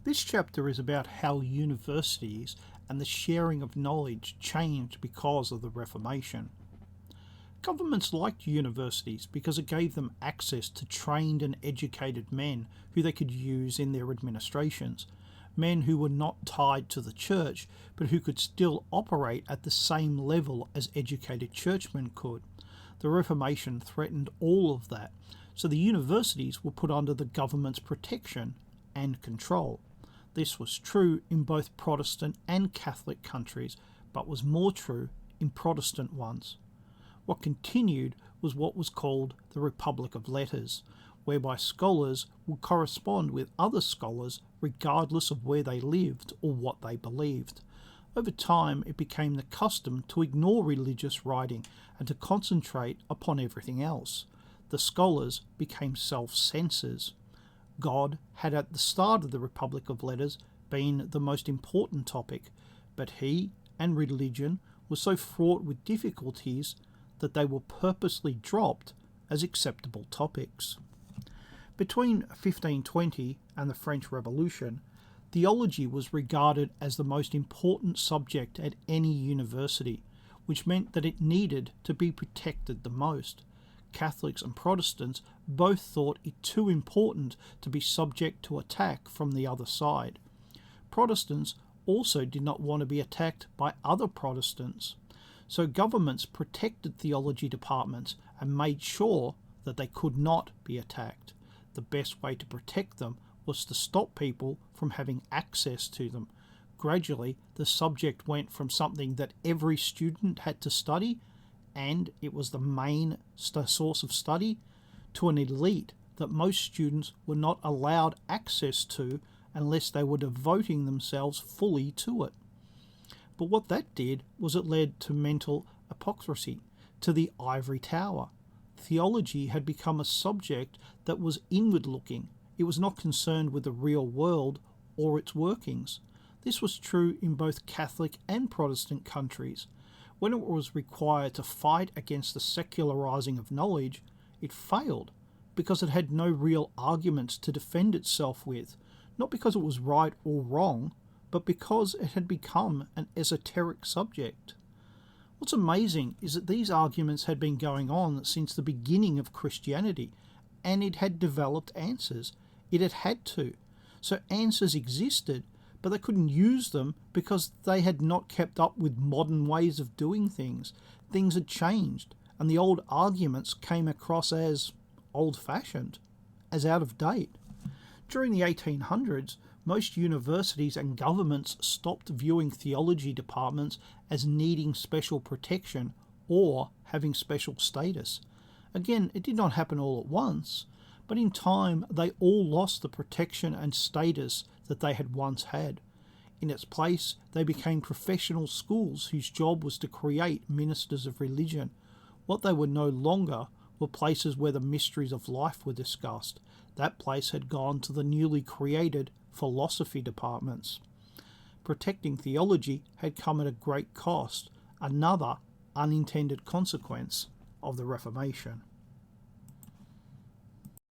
This chapter is about how universities and the sharing of knowledge changed because of the Reformation. Governments liked universities because it gave them access to trained and educated men who they could use in their administrations, men who were not tied to the church but who could still operate at the same level as educated churchmen could. The Reformation threatened all of that, so the universities were put under the government's protection and control. This was true in both Protestant and Catholic countries, but was more true in Protestant ones. What continued was what was called the Republic of Letters, whereby scholars would correspond with other scholars regardless of where they lived or what they believed. Over time, it became the custom to ignore religious writing and to concentrate upon everything else. The scholars became self-censors. God had at the start of the Republic of Letters been the most important topic, but he and religion were so fraught with difficulties that they were purposely dropped as acceptable topics. Between 1520 and the French Revolution, theology was regarded as the most important subject at any university, which meant that it needed to be protected the most. Catholics and Protestants both thought it too important to be subject to attack from the other side. Protestants also did not want to be attacked by other Protestants. So governments protected theology departments and made sure that they could not be attacked. The best way to protect them was to stop people from having access to them. Gradually, the subject went from something that every student had to study, and it was the main source of study, to an elite that most students were not allowed access to unless they were devoting themselves fully to it. But what that did was it led to mental hypocrisy, to the ivory tower. Theology had become a subject that was inward-looking. It was not concerned with the real world or its workings. This was true in both Catholic and Protestant countries. When it was required to fight against the secularizing of knowledge, it failed because it had no real arguments to defend itself with, not because it was right or wrong, but because it had become an esoteric subject. What's amazing is that these arguments had been going on since the beginning of Christianity, and it had developed answers. It had had to. So answers existed, but they couldn't use them because they had not kept up with modern ways of doing things. Things had changed, and the old arguments came across as old-fashioned, as out of date. During the 1800s, most universities and governments stopped viewing theology departments as needing special protection or having special status. Again, it did not happen all at once, but in time they all lost the protection and status that they had once had. In its place, they became professional schools whose job was to create ministers of religion. What they were no longer were places where the mysteries of life were discussed. That place had gone to the newly created philosophy departments. Protecting theology had come at a great cost, another unintended consequence of the Reformation.